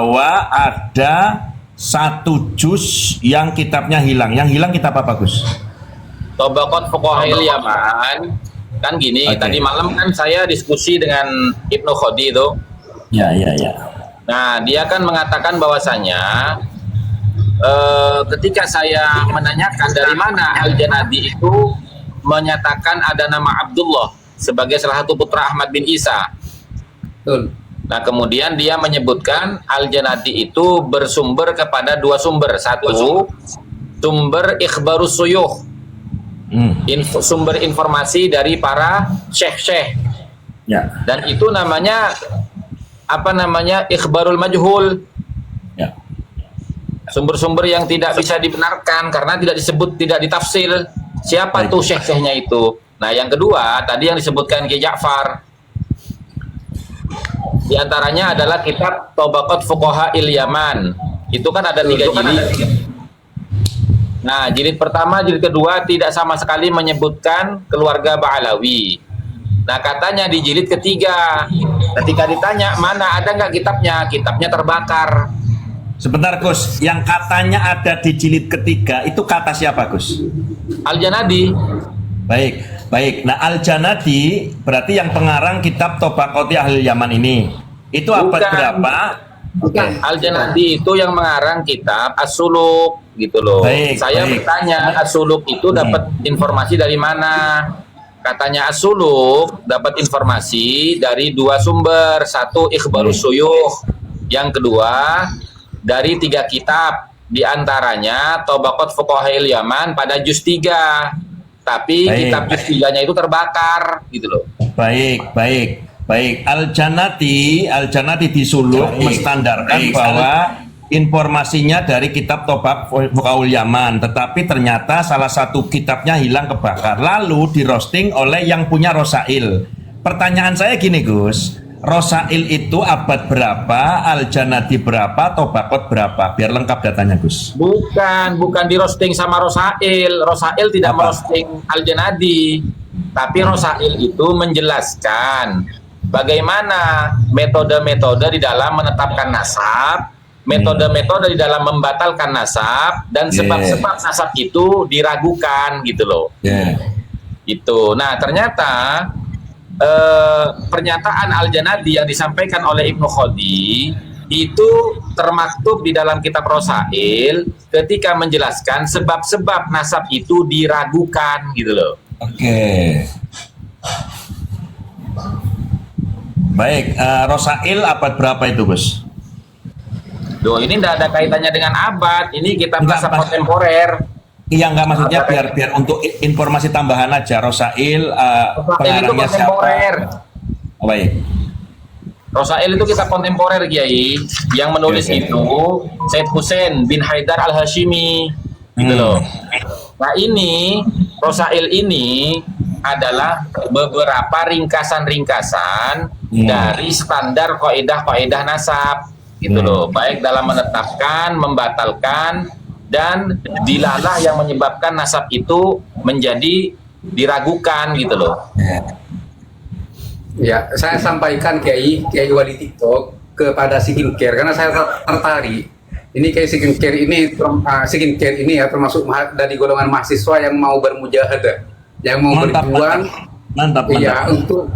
bahwa ada satu juz yang kitabnya hilang. Yang hilang kitab apa, Gus? Tabaqat Fuqaha'il Yaman. Kan gini, tadi malam kan saya diskusi dengan Ibnu Khodi itu. Ya. Nah, dia kan mengatakan bahwasanya ketika saya menanyakan dari mana Al-Janadi itu menyatakan ada nama Abdullah sebagai salah satu putra Ahmad bin Isa. Betul. Nah, kemudian dia menyebutkan Al-Janadi itu bersumber kepada dua sumber. Satu, sumber ikhbarus suyukh. Sumber informasi dari para syekh-syekh. Ya. Dan itu namanya ikhbarul majhul. Ya. Sumber-sumber yang tidak bisa dibenarkan karena tidak disebut, tidak ditafsir siapa tuh syekh-syekhnya itu. Nah, yang kedua tadi yang disebutkan Ki Ja'far, di antaranya adalah kitab Tabaqat Fuqaha'il Yaman. Itu kan ada 3 jilid. Nah, jilid pertama, jilid kedua tidak sama sekali menyebutkan keluarga Ba'alawi. Nah, katanya di jilid ketiga, ketika ditanya mana ada nggak kitabnya, kitabnya terbakar. Sebentar, Gus. Yang katanya ada di jilid ketiga itu kata siapa, Gus? Al-Janadi. Baik. Nah, Al-Janadi berarti yang pengarang kitab Tabaqati Ahli Yaman ini. Itu abad berapa? Bukan. Al-Janadi itu yang mengarang kitab As-Suluk gitu loh. Saya bertanya, As-Suluk itu dapat informasi dari mana? Katanya As-Suluk dapat informasi dari 2 sumber. Satu, Ikhbarus Suyukh. Yang kedua, dari 3 kitab. Di antaranya Tabaqat Fuqaha'il Yaman pada juz 3. Tapi kitab juz 3-nya itu terbakar gitu loh. Baik. Al-Janati di Suluk menstandarkan bahwa informasinya dari kitab Tabaqat Fuqaha'il Yaman, tetapi ternyata salah satu kitabnya hilang kebakar, lalu di roasting oleh yang punya Rosail. Pertanyaan saya gini, Gus, Rosail itu abad berapa, Al-Janati berapa, Tabaqat berapa? Biar lengkap datanya, Gus. Bukan di roasting sama Rosail. Rosail tidak merosting Al-Janadi, tapi Rosail itu menjelaskan bagaimana metode-metode di dalam menetapkan nasab, metode-metode di dalam membatalkan nasab, dan sebab-sebab nasab itu diragukan gitu loh. Itu. Nah, ternyata pernyataan Al-Janadi yang disampaikan oleh Ibnu Khodi itu termaktub di dalam kitab Rosail ketika menjelaskan sebab-sebab nasab itu diragukan gitu loh. Baik, Rosail abad berapa itu, Gus? Duh, ini tidak ada kaitannya dengan abad. Ini kitab nasab kontemporer. Iya, enggak, maksudnya biar untuk informasi tambahan aja. Rosail pengarangnya siapa? Baik. Rosail itu kitab kontemporer, Kiai. Yang menulis itu Said Hussein bin Haidar Al-Hashimi gitu loh. Nah, ini Rosail ini adalah beberapa ringkasan-ringkasan dari standar kaidah-kaidah nasab gitu loh, baik dalam menetapkan, membatalkan, dan dilalah yang menyebabkan nasab itu menjadi diragukan gitu loh. Ya, saya sampaikan Kiai Wali TikTok kepada skincare karena saya tertarik. Ini kayak skincare ini ya termasuk dari golongan mahasiswa yang mau bermujahadah, yang mau berjuang, iya, untuk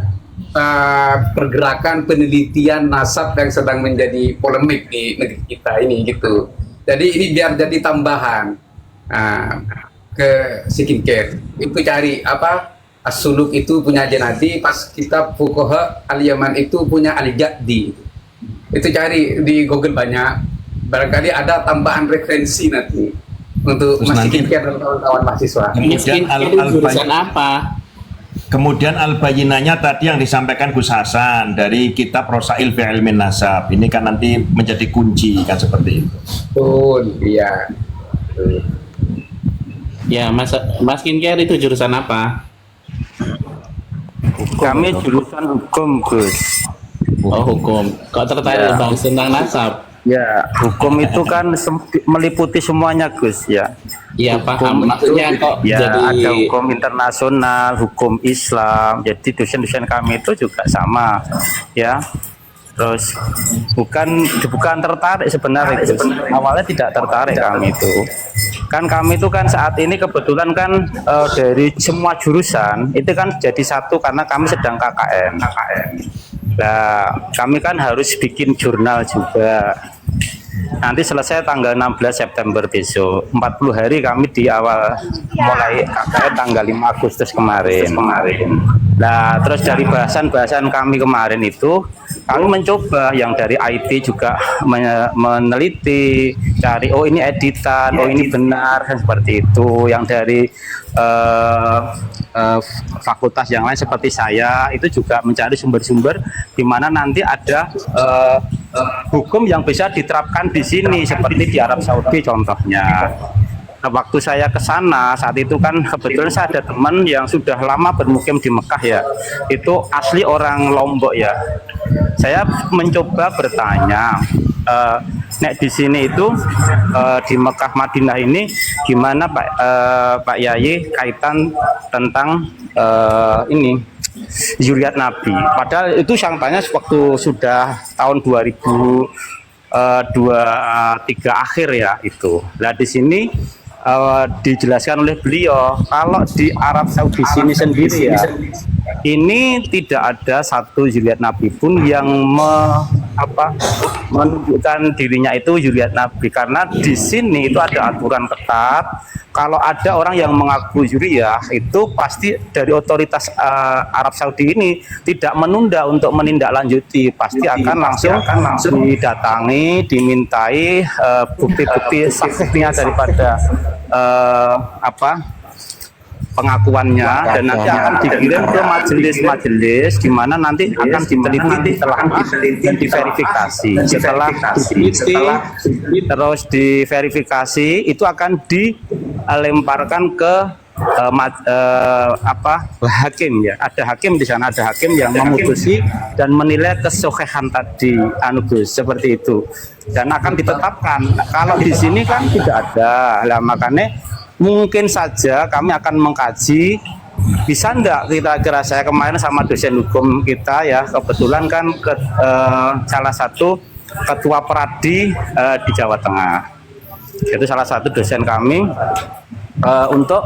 pergerakan penelitian nasab yang sedang menjadi polemik di negeri kita ini gitu. Jadi ini biar jadi tambahan ke skincare. Itu cari As-Suluk itu punya Janadi, pas kitab Fuqaha Al-Yaman itu punya Al-Jaddi. Itu cari di Google banyak. Barangkali ada tambahan referensi nanti untuk skincare dan kawan-kawan mahasiswa. Kemudian jurusan apa? Kemudian Al-Bayinahnya tadi yang disampaikan Gus Hasan dari kitab Rosail fi Ilmin Nasab. Ini kan nanti menjadi kunci kan seperti itu. Iya. Ya, Mas Skincare itu jurusan apa? Kami jurusan hukum, Gus. Oh, hukum. Kok tertarik bahas tentang nasab? Ya, hukum itu kan meliputi semuanya, Gus, ya. Iya, paham. Maksudnya kok ya, jadi ada hukum internasional, hukum Islam. Jadi dosen-dosen kami itu juga sama, ya. Terus bukan tertarik sebenarnya, Gus. Awalnya tidak tertarik kami itu. Kan kami itu kan saat ini kebetulan kan dari semua jurusan itu kan jadi satu karena kami sedang KKN. Nah, kami kan harus bikin jurnal juga. Nanti selesai tanggal 16 September besok. 40 hari kami di awal mulai KKN tanggal 5 Agustus kemarin. Nah, terus dari bahasan-bahasan kami kemarin itu, kami mencoba yang dari IT juga meneliti, cari oh ini editan, oh ini benar, kan seperti itu. Yang dari fakultas yang lain seperti saya itu juga mencari sumber-sumber di mana nanti ada hukum yang bisa diterapkan di sini seperti di Arab Saudi contohnya. Waktu saya ke sana saat itu kan kebetulan saya ada teman yang sudah lama bermukim di Mekah ya, itu asli orang Lombok ya. Saya mencoba bertanya, nek di sini itu di Mekah Madinah ini gimana Pak Yayi kaitan tentang ini zuriat Nabi. Padahal itu saya tanya waktu sudah tahun 2023 akhir ya itu. Nah di sini dijelaskan oleh beliau kalau di Arab Saudi sini sendiri ya, ini tidak ada satu zuriat Nabi pun yang menunjukkan dirinya itu zuriat Nabi, karena di sini itu ada aturan ketat. Kalau ada orang yang mengaku zuriyah itu pasti dari otoritas Arab Saudi ini tidak menunda untuk menindaklanjuti, pasti akan langsung didatangi, dimintai bukti-bukti saksinya daripada pengakuannya, dan nanti akan dikirim ke majelis-majelis di mana nanti akan diteliti dan diverifikasi. Setelah diteliti terus diverifikasi itu akan dilemparkan ke hakim ya. Ada hakim di sana, ada hakim yang memutusi dan menilai kesohihan tadi Gus, seperti itu, dan akan ditetapkan. Kalau di sini kan tidak ada. Lah makanya mungkin saja kami akan mengkaji bisa enggak kira-kira, saya kemarin sama dosen hukum kita ya, kebetulan kan salah satu ketua Peradi di Jawa Tengah, itu salah satu dosen kami, untuk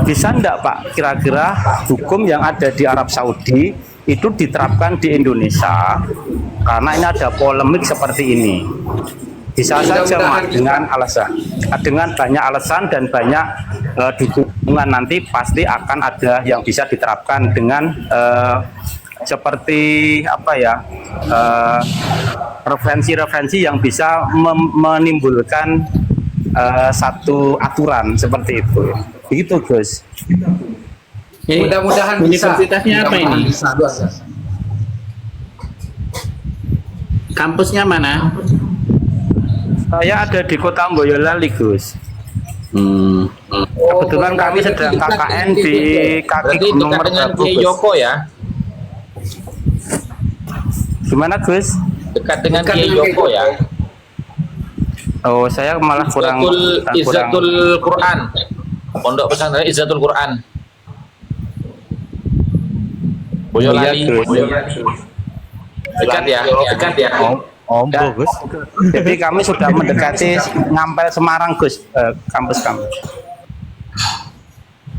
bisa enggak Pak kira-kira hukum yang ada di Arab Saudi itu diterapkan di Indonesia, karena ini ada polemik seperti ini. Bisa saja dengan banyak alasan dan banyak dukungan, nanti pasti akan ada yang bisa diterapkan dengan seperti referensi-referensi yang bisa menimbulkan satu aturan seperti itu. Begitu Gus. Mudah-mudahan bisa. Universitasnya apa ini? Kampusnya mana? Saya ada di Kota Boyolali Gus. Kebetulan kami sedang KKN di kaki Gunung Merbabu Gus. Joko ya? Gimana Gus? Dekat dengan Kiai Joko ya? Oh, saya malah kurang Izzatul Quran. Pondok pesantren Izzatul Quran. Boyolali. Dekat ya? Dekat ya? Gus. Jadi kami sudah mendekati Ngampel Semarang Gus, kampus kami.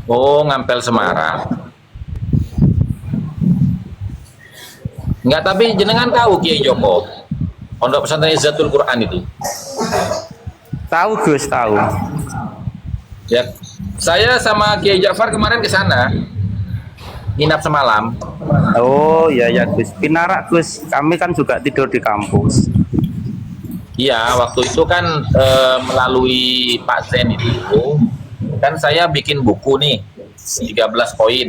Oh, Ngampel Semarang. Enggak, tapi jenengan tahu Kiai Joko? Pondok pesantren Izzatul Quran itu. Tahu Gus, tahu. Ya, saya sama Kiai Ja'far kemarin ke sana. Nginap semalam. Oh ya Gus, Pinarak Gus, kami kan juga tidur di kampus. Iya, waktu itu kan melalui Pak Zen itu kan saya bikin buku nih 13 poin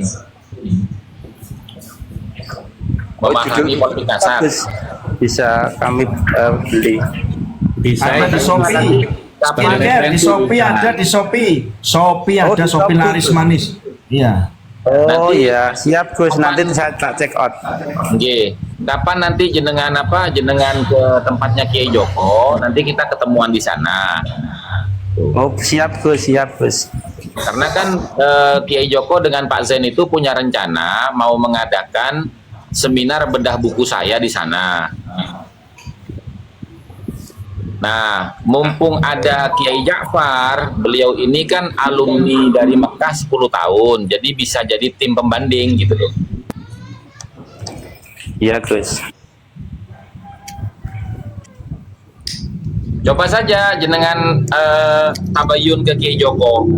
memahami politik kasar. Bisa kami beli. Bisa Ada di Shopee. Di Shopee ada, di Shopee. Shopee ada, Shopee laris manis. Iya. Oh Nanti- iya, siap Gus. Nanti saya tak check out. Oke, kapan nanti jenengan ke tempatnya Kiai Joko? Nanti kita ketemuan di sana. Oh siap Gus. Karena kan Kiai Joko dengan Pak Zen itu punya rencana mau mengadakan seminar bedah buku saya di sana. Nah, mumpung ada Kiai Ja'far, beliau ini kan alumni dari Mekah 10 tahun, jadi bisa jadi tim pembanding gitu loh. Iya, Gus. Coba saja jenengan tabayun ke Kiai Joko.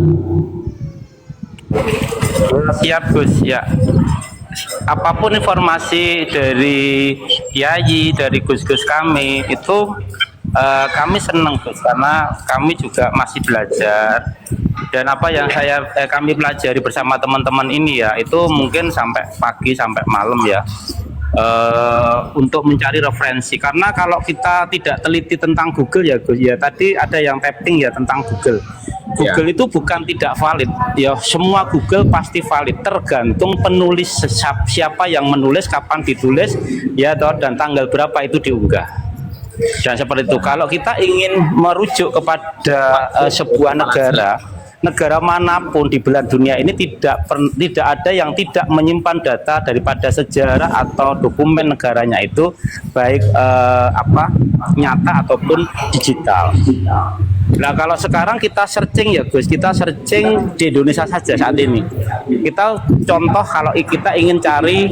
Siap, Gus. Ya. Apapun informasi dari Kiai, dari Gus-Gus kami itu kami senang, Gus, karena kami juga masih belajar, dan apa yang kami pelajari bersama teman-teman ini ya itu mungkin sampai pagi sampai malam ya, untuk mencari referensi. Karena kalau kita tidak teliti tentang Google ya, Gus, ya tadi ada yang tapping ya tentang Google. Google itu bukan tidak valid ya, semua Google pasti valid, tergantung penulis, siapa yang menulis, kapan ditulis ya, dan tanggal berapa itu diunggah. Dan seperti itu, kalau kita ingin merujuk kepada sebuah negara manapun di belahan dunia ini tidak ada yang tidak menyimpan data daripada sejarah atau dokumen negaranya itu, baik nyata ataupun digital. Nah, kalau sekarang kita searching ya, Gus, kita searching di Indonesia saja saat ini. Kita contoh kalau kita ingin cari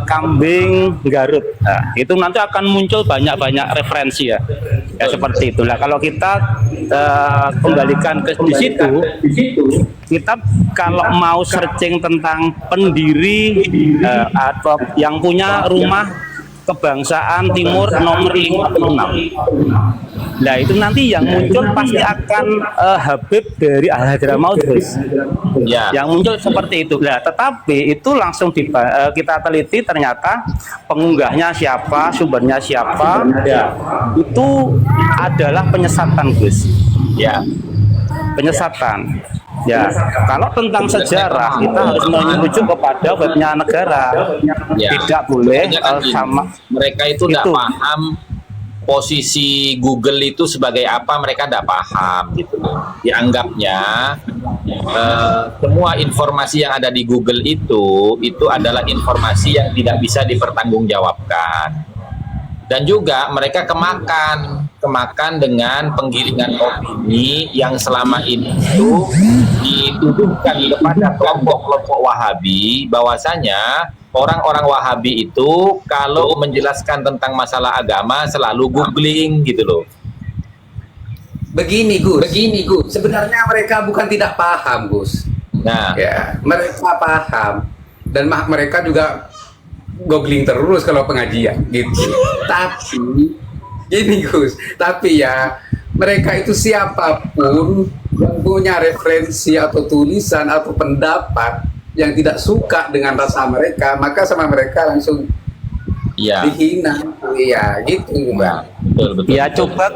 kambing Garut, nah, itu nanti akan muncul banyak referensi ya. Ya seperti itulah. Kalau kita kembalikan ke di situ, kita kalau mau searching tentang pendiri atau yang punya rumah kebangsaan Timur nomor 56. Nah, itu nanti yang muncul pasti akan Habib dari Al-Hadramaut, Gus. Ya. Yang muncul seperti itu. Nah, tetapi itu langsung kita teliti, ternyata pengunggahnya siapa, sumbernya siapa. Ya. Itu adalah penyesatan, Gus. Ya. Penyesatan. Ya, kalau tentang sejarah kita harus merujuk kepada webnya negara. Ya. Tidak boleh sama mereka itu tidak paham posisi Google itu sebagai apa, mereka tidak paham gitu. Dianggapnya semua informasi yang ada di Google itu adalah informasi yang tidak bisa dipertanggungjawabkan. Dan juga mereka kemakan dengan penggiringan opini yang selama ini itu dituduhkan kepada kelompok-kelompok Wahabi, bahwasanya orang-orang Wahabi itu kalau menjelaskan tentang masalah agama selalu googling gitu loh. Begini Gus, sebenarnya mereka bukan tidak paham, Gus. Nah, Ya, mereka paham, dan mereka juga googling terus kalau pengajian gitu. Tapi gini, Gus, tapi ya mereka itu siapapun yang punya referensi atau tulisan atau pendapat yang tidak suka dengan rasa mereka, maka sama mereka langsung iya. dihina. Iya, gitu, Bang. Betul. Ya, coba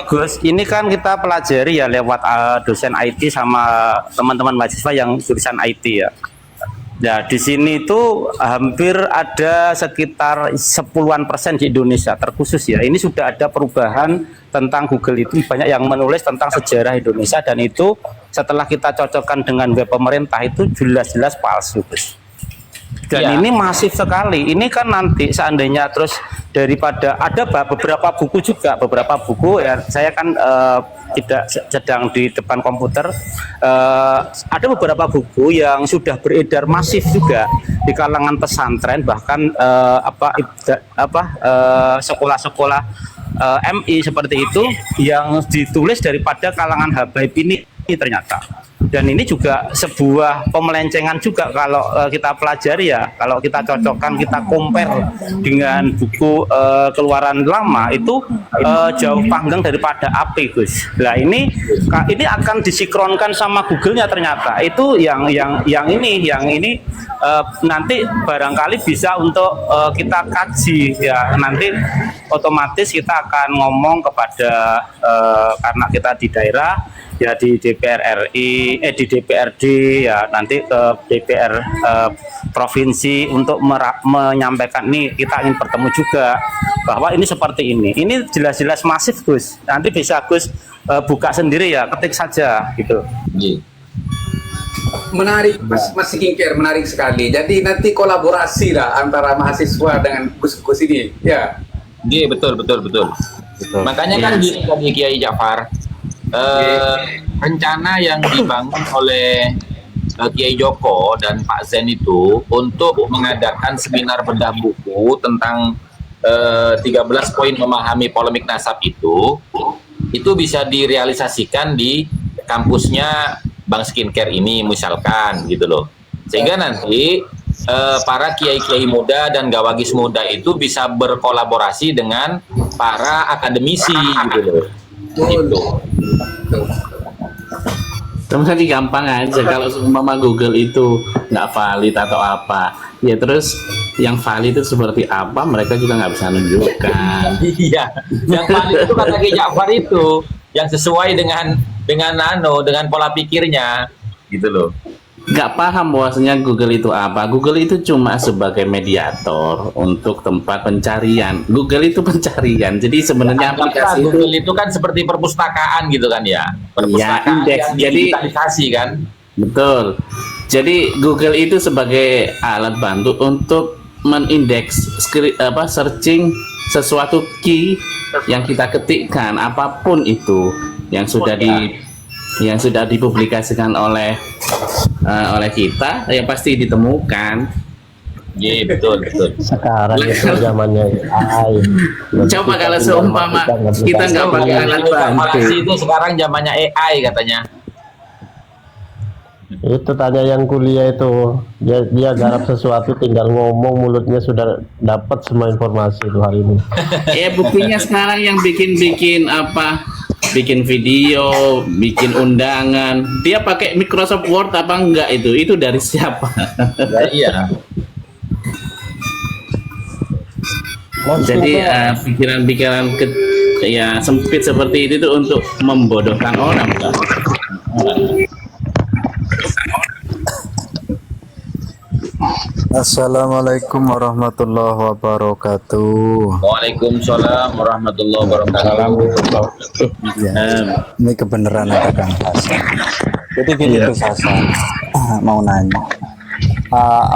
Gus. Ini kan kita pelajari ya lewat dosen IT sama teman-teman mahasiswa yang jurusan IT ya. Ya, di sini itu hampir ada sekitar 10-an% di Indonesia terkhusus ya. Ini sudah ada perubahan tentang Google, itu banyak yang menulis tentang sejarah Indonesia, dan itu setelah kita cocokkan dengan web pemerintah itu jelas-jelas palsu, Gus. Dan Ya. ini masif sekali. Ini kan nanti seandainya terus daripada ada beberapa buku juga, beberapa buku ya, saya kan tidak sedang di depan komputer. Ada beberapa buku yang sudah beredar masif juga di kalangan pesantren, bahkan sekolah-sekolah MI seperti itu, yang ditulis daripada kalangan habaib ini ternyata. Dan ini juga sebuah pemelencengan juga kalau kita pelajari ya, kalau kita cocokkan, kita compare dengan buku keluaran lama itu jauh panggang daripada AP, Gus. Nah, ini akan disikronkan sama Google-nya ternyata. Itu yang ini nanti barangkali bisa untuk kita kaji ya. Nanti otomatis kita akan ngomong kepada karena kita di daerah ya, di DPR RI, di DPRD ya, nanti ke DPR provinsi untuk menyampaikan nih, kita ingin bertemu juga bahwa ini seperti ini. Ini jelas-jelas masif, Gus. Nanti bisa Gus buka sendiri ya, ketik saja gitu. Iya. Menarik, Mas Skincare, menarik sekali. Jadi nanti kolaborasi lah antara mahasiswa dengan Gus ini, ya. Iya, betul. Makanya kan gini tadi Kiai Ja'far, rencana yang dibangun oleh Kiai Joko dan Pak Zen itu untuk mengadakan seminar bedah buku tentang 13 poin memahami polemik nasab itu bisa direalisasikan di kampusnya Bang Skincare ini misalkan gitu loh, sehingga nanti para kiai-kiai muda dan gawagis muda itu bisa berkolaborasi dengan para akademisi gitu loh. Gitu. Sebenarnya gampang aja kalau mama Google itu nggak valid atau apa, ya terus yang valid itu seperti apa mereka juga nggak bisa menunjukkan. Iya, yang valid itu kata Kiai Ja'far itu yang sesuai dengan pola pikirnya gitu loh. Nggak paham bahwasanya Google itu apa. Google itu cuma sebagai mediator untuk tempat pencarian. Google itu pencarian. Jadi sebenarnya aplikasi itu Google itu kan seperti perpustakaan gitu kan ya. Perpustakaan indeks. yang Jadi digitalisasi kan. betul. Jadi Google itu sebagai alat bantu untuk menindeks searching sesuatu key yang kita ketikkan apapun itu yang sudah dipublikasikan oleh kita yang pasti ditemukan. Iya, betul. Sekarang itu zamannya AI. Coba kalau seumpama kita nggak pakai alat bantu, Itu sekarang zamannya AI katanya. Itu tanya yang kuliah itu, dia garap sesuatu tinggal ngomong mulutnya sudah dapat semua informasi itu hari ini. ya buktinya sekarang yang bikin video, bikin undangan, dia pakai Microsoft Word apa enggak itu dari siapa? Iya. Jadi pikiran-pikiran ya sempit seperti itu tuh untuk membodohkan orang, Pak. Assalamualaikum warahmatullahi wabarakatuh. Waalaikumsalam warahmatullahi wabarakatuh. Ya, ini kebenaran ada Kang Hasan. Jadi gini Gus Hasan, mau nanya,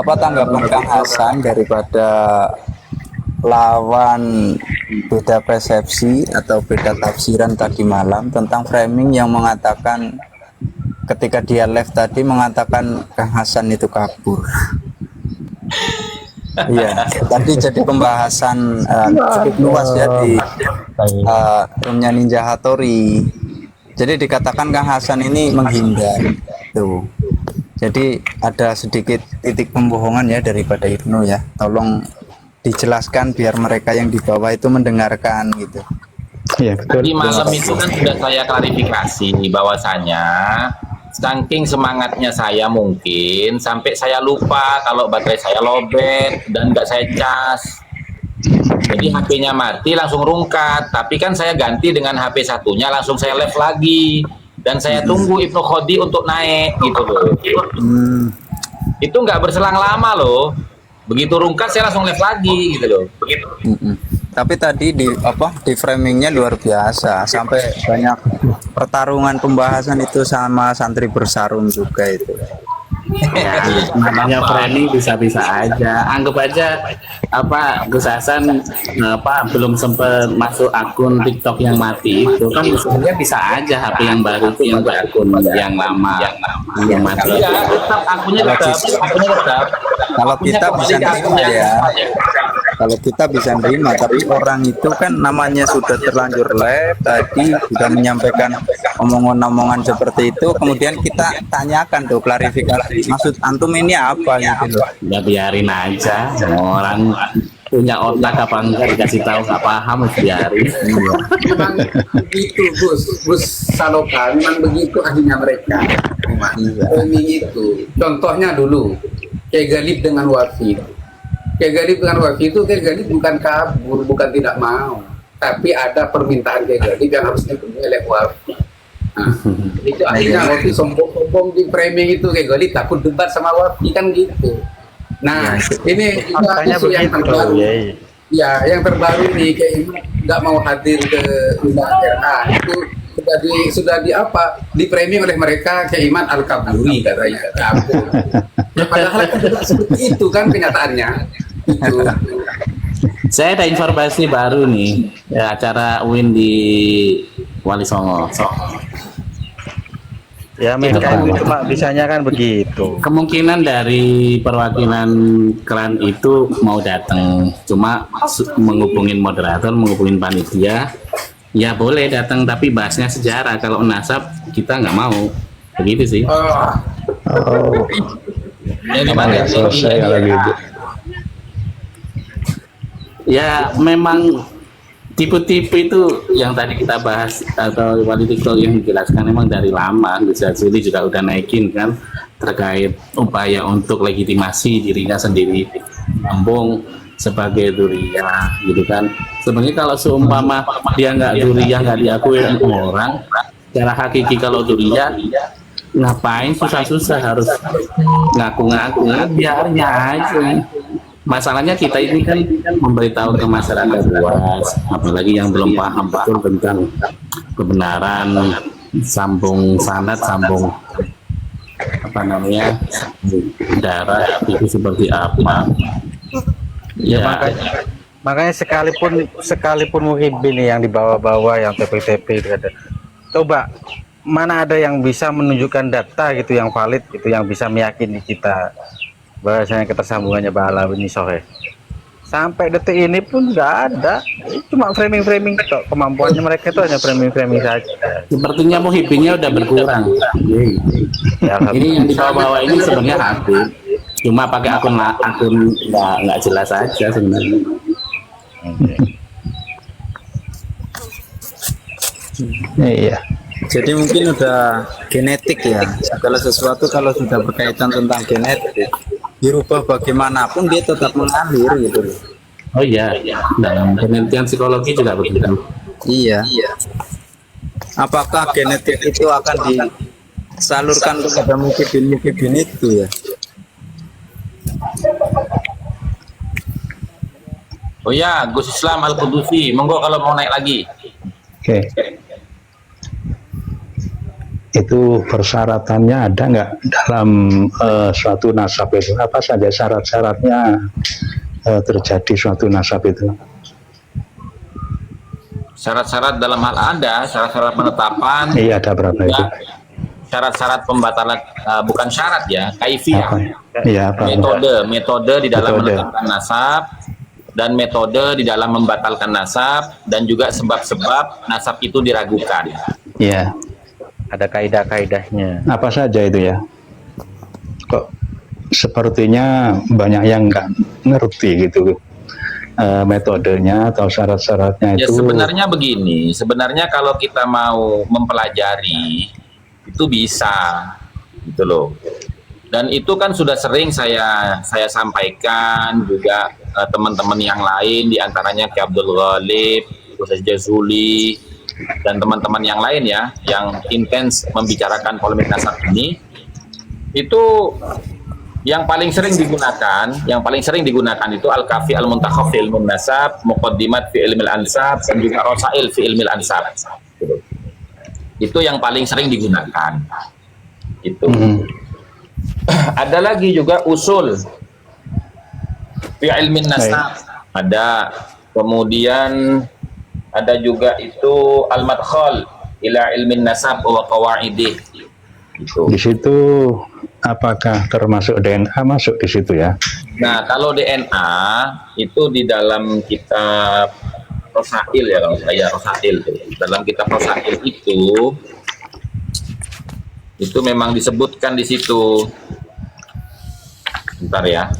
apa tanggapan Kang Hasan daripada lawan beda persepsi atau beda tafsiran tadi malam tentang framing yang mengatakan ketika dia live tadi mengatakan Kang Hasan itu kabur. Iya, tadi jadi pembahasan cukup luas ya di roomnya Ninja Hattori. Jadi dikatakan Kang Hasan ini menghindar, tuh. Jadi ada sedikit titik pembohongan ya daripada Ibnu ya. Tolong dijelaskan biar mereka yang di bawah itu mendengarkan gitu. Iya, betul. Di malam itu kan sudah saya klarifikasi bahwasanya saking semangatnya saya mungkin sampai saya lupa kalau baterai saya lowbat dan nggak saya cas. Jadi HP-nya mati langsung rungkat. Tapi kan saya ganti dengan HP satunya langsung saya live lagi dan saya tunggu Ibnu Khodi untuk naik gitu loh. Itu nggak berselang lama loh. Begitu rungkat saya langsung live lagi gitu loh. Begitu. Tapi tadi di framingnya luar biasa sampai banyak pertarungan pembahasan itu sama santri bersarung juga itu. Ya, namanya framing bisa-bisa aja. Anggap aja Gus Hasan belum sempat masuk akun TikTok yang mati itu kan sebenarnya bisa aja HP yang baru itu yang akun yang lama yang mati. Iya, tetap akunnya tetap. Kalau kita bisa nerima ya. Kalau kita bisa nerima, tapi orang itu kan namanya sudah terlanjur live tadi sudah menyampaikan omongan-omongan seperti itu, kemudian kita tanyakan tuh klarifikasi maksud antum ini apa gitu loh. Ya biarin aja, orang punya otak apa enggak dikasih tahu nggak paham harus biarin. Memang begitu Gus Saloka, memang begitu akhirnya mereka. Framing itu, contohnya dulu Kiai Galib dengan Wafi. Kiai Galib dengan Wafi itu Kiai Galib bukan kabur, bukan tidak mau, tapi ada permintaan Kiai Galib yang harus dipenuhi oleh Wafi. Nah, itu akhirnya Wafi sombong-sombong di framing itu Kiai Galib takut debat sama Wafi kan gitu. Nah, ini juga isu yang terbaru. Ya, yang terbaru nih kayak nggak mau hadir ke undangan RA itu sudah sudah di apa? Di framing oleh mereka kayak Iman Al-Kaburi katanya. Ya, padahal kan tidak seperti itu kan kenyataannya. Itu. Saya ada informasi baru nih, ya, acara UIN di Wali Songo. Ya mereka itu cuma bisanya kan begitu. Kemungkinan dari perwakilan klan itu mau datang, cuma menghubungin moderator, menghubungin panitia. Ya boleh datang, tapi bahasnya sejarah. Kalau nasab kita nggak mau, begitu sih. Oh, Yang di mana? selesai kalau gitu. Ya memang tipe-tipe itu yang tadi kita bahas atau Wali TikTok yang dijelaskan memang dari lama. Gus Jazuli juga udah naikin kan terkait upaya untuk legitimasi dirinya sendiri Ambung sebagai duriya gitu kan. Sebenarnya kalau seumpama dia nggak duriya, nggak diakui orang, secara hakiki kalau duriya ngapain susah-susah harus ngaku-ngaku, biarnya aja. Masalahnya kita ini kan memberitahu ke masyarakat luas, apalagi yang belum paham betul tentang kebenaran sambung sanad, sambung apa namanya darah itu seperti apa. Ya, makanya sekalipun Muhyiddin yang dibawa-bawa, yang TP-TP itu ada. Coba mana ada yang bisa menunjukkan data gitu yang valid, gitu yang bisa meyakini kita bahwasanya ketersambungannya Ba'alawi ini sahih. Sampai detik ini pun nggak ada, cuma framing-framing kok. Kemampuannya mereka itu hanya framing-framing saja. Sepertinya Muhyiddinnya udah berkurang. Ya, Ini yang dibawa-bawa ini sebenarnya Habib, cuma pakai akun nggak jelas aja sebenarnya. Iya. Jadi mungkin udah genetik ya. Segala sesuatu kalau sudah berkaitan tentang genetik, dirubah bagaimanapun dia tetap mengalir gitu loh. Oh iya, dalam penelitian psikologi juga begitu. Iya. Apakah genetik itu akan disalurkan kepada Muhyiddin itu ya? Oh ya, Gus Islam Al-Qudusi, monggo kalau mau naik lagi. Oke. Itu persyaratannya ada nggak dalam suatu nasab itu? Apa saja syarat-syaratnya terjadi suatu nasab itu? Syarat-syarat dalam hal ada, syarat-syarat penetapan. Iya, ada berapa itu? Syarat-syarat pembatalan, bukan syarat ya, kaifiyah. Iya, apa? Metode di dalam Metode. menetapkan nasab, dan metode di dalam membatalkan nasab, dan juga sebab-sebab nasab itu diragukan. Iya. ada kaidah-kaidahnya. Apa saja itu ya? Kok sepertinya banyak yang nggak ngerti gitu metodenya atau syarat-syaratnya Ya itu. sebenarnya begini, sebenarnya kalau kita mau mempelajari itu bisa, gitu loh. Dan itu kan sudah sering saya sampaikan juga teman-teman yang lain, diantaranya Ki Abdul Ghalib, Ustaz Jazuli, dan teman-teman yang lain ya, yang intens membicarakan polemik nasab ini. Itu yang paling sering digunakan itu Al-Kafi Al-Muntakhaf fi Ilmin Nasab, Muqaddimat fi Ilmil Ansab, dan juga Rasail fi Ilmil Ansab. Itu yang paling sering digunakan. Itu. Ada lagi juga usul fi Ilmin Nasab. Ada. Kemudian ada juga itu Al-Madkhal ila Ilmin Nasab wa Qawaidih. Gitu. Di situ apakah termasuk DNA masuk di situ ya? Nah, kalau DNA itu di dalam kitab Rosail ya, kalau saya Rosail tuh. Dalam kitab Rosail itu memang disebutkan di situ. Bentar ya.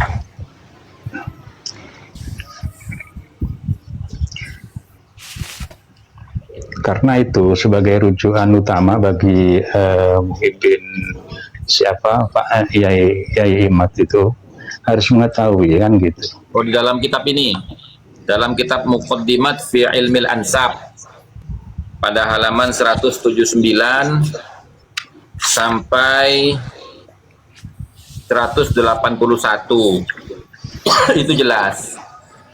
Karena itu sebagai rujukan utama bagi Muhyiddin siapa Pak Yai Imad itu harus mengetahui kan gitu. Oh, di dalam kitab ini, dalam kitab Muqaddimat fi Ilmil Ansab pada halaman 179 sampai 181 itu jelas.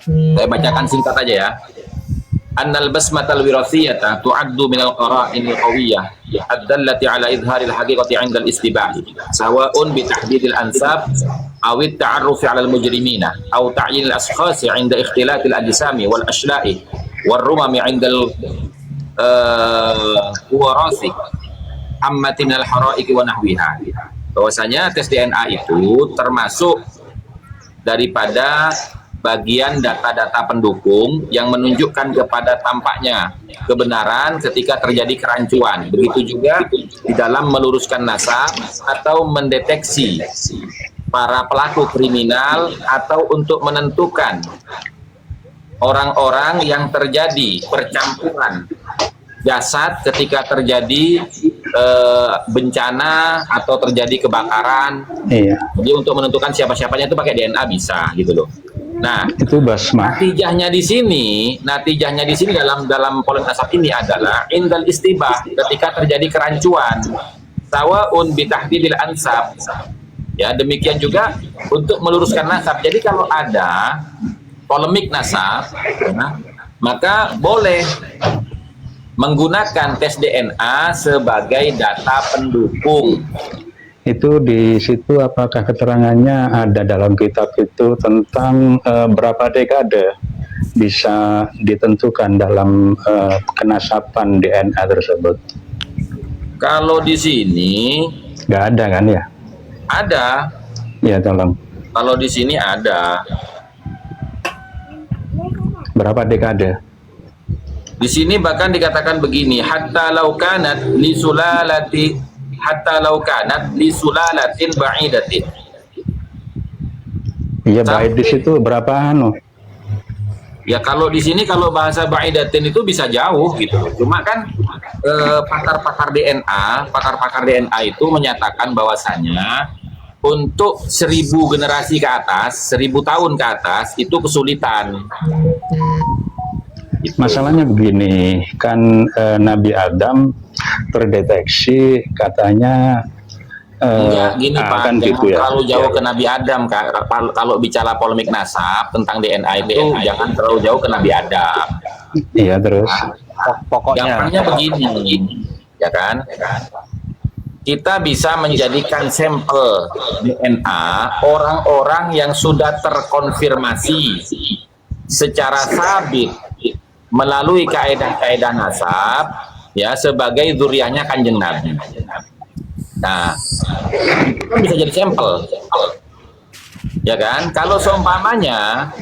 Saya bacakan singkat aja ya. annal basmatal wirathiyata tu'addu minal qara'inil qawiyyah ad-dallati ala idharil haqiqati 'inda al-istibah sawa'un bi tahdidil ansab aw at-ta'arrufi 'ala al-mujrimina aw ta'yinil ashkhasi 'inda ikhtilatil ajsami wal ashla'i war rumami 'inda al-warasi ammatin al-hara'iqi wa nahwiha. Bahwasanya tes DNA itu termasuk daripada bagian data-data pendukung yang menunjukkan kepada tampaknya kebenaran ketika terjadi kerancuan. Begitu juga di dalam meluruskan nasab atau mendeteksi para pelaku kriminal atau untuk menentukan orang-orang yang terjadi percampuran jasad ketika terjadi bencana atau terjadi kebakaran. Iya. Jadi untuk menentukan siapa-siapanya itu pakai DNA bisa gitu loh. Nah, Itu basmah. natijahnya di sini dalam pola nasab ini adalah indal istibah ketika terjadi kerancuan. Sawaun bitahdidil ansab. Ya, demikian juga untuk meluruskan nasab. Jadi kalau ada polemik nasab, ya, maka boleh menggunakan tes DNA sebagai data pendukung. Itu di situ apakah keterangannya ada dalam kitab itu tentang berapa dekade bisa ditentukan dalam kenasaban DNA tersebut? Kalau di sini Nggak ada kan ya? ada, Ya tolong. kalau di sini ada. Berapa dekade? Di sini bahkan dikatakan begini, hatta law kanat li sulalatin ba'idatin. Iya baik di situ berapa anu? Ya kalau di sini kalau bahasa ba'idatin itu bisa jauh gitu. Cuma kan pakar-pakar DNA itu menyatakan bahwasanya untuk 1000 generasi ke atas, 1000 tahun ke atas itu kesulitan. Gitu. Masalahnya begini, kan Nabi Adam terdeteksi katanya Enggak, gini Pak, kan jangan gitu ya. terlalu jauh ke Nabi Adam Kak. Kalau bicara polemik nasab tentang DNA itu jangan terlalu jauh ke Nabi Adam. Iya terus. Gampangnya begini, ya kan? Kita bisa menjadikan sampel DNA orang-orang yang sudah terkonfirmasi secara sabit melalui kaedah-kaedah nasab, ya, sebagai zuriyahnya Kanjeng Nabi. Nah, itu bisa jadi sampel, ya kan? Kalau seumpamanya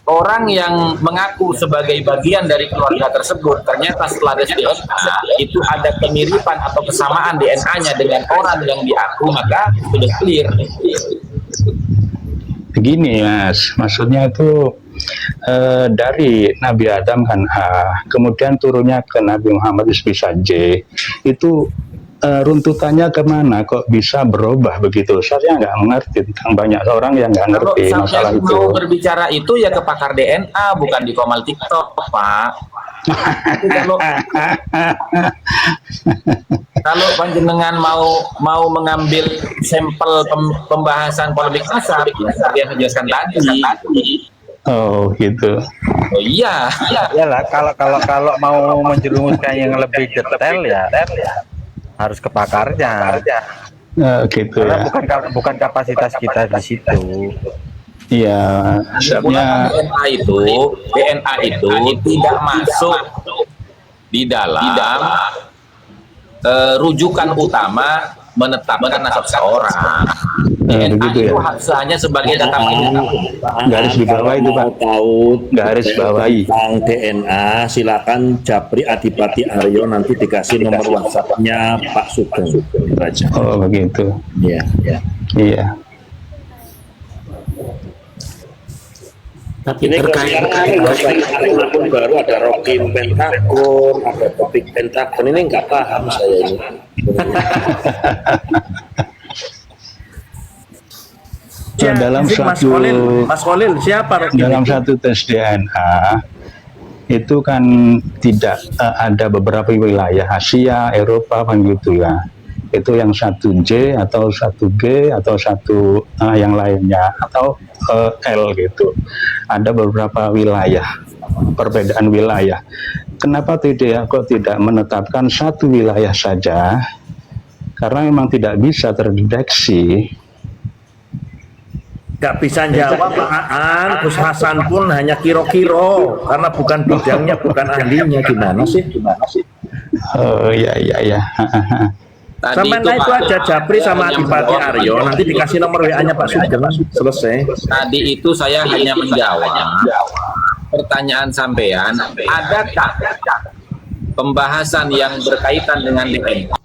orang yang mengaku sebagai bagian dari keluarga tersebut ternyata setelah tes DNA itu ada kemiripan atau kesamaan DNA-nya dengan orang yang diaku, maka sudah clear. Begini Mas, maksudnya itu dari Nabi Adam kan A, kemudian turunnya ke Nabi Muhammad bisa J, itu runtutannya kemana kok bisa berubah begitu? Saya nggak mengerti, tentang banyak orang yang nggak Kalau ngerti masalah saya itu. mau berbicara itu ya ke pakar DNA, bukan di Komal TikTok, Pak. Tapi kalau panjenengan mau mengambil sampel pembahasan polemik nasab, ya saya jelaskan tadi. Oh gitu. Oh iya. Iyalah, kalau mau menjerumuskan yang lebih detail ya harus ke pakarnya. Gitu Karena ya. bukan kapasitas kita di situ. Iya, Menggunakan sebenarnya DNA itu tidak masuk di dalam rujukan utama menetapkan nasab seorang. DNA begitu itu ya. hanya sebagai data pendukung. Garis di bawah itu Pak. Tahu Garis bawahi. tentang DNA, silakan Japri Adipati Aryo, nanti dikasih nomor WhatsApp-nya Pak Sugeng Raja. Oh begitu. Iya, ya. Iya. Tapi Ini terkait akun baru ada Rokin Pentagon, ada Topik Pentagon, ini nggak paham saya ini. Dalam Mas Kolil, siapa Rocky? dalam satu tes DNA itu kan tidak ada beberapa wilayah Asia, Eropa kan gitu ya. Itu yang 1J atau 1G atau satu yang lainnya atau L gitu. Ada beberapa wilayah, perbedaan wilayah. kenapa kok tidak menetapkan satu wilayah saja? Karena memang tidak bisa terdeteksi. Gak bisa jawab Pak Aan, Gus Hasan pun hanya kiro-kiro karena bukan bidangnya, bukan ahlinya. Gimana sih? Oh iya. Sampai itu aja Japri sama Adipati Aryo, nanti dikasih nomor WA-nya Pak Sugeng, selesai. Tadi itu saya hanya menjawab pertanyaan sampean, adakah pembahasan yang berkaitan dengan DNK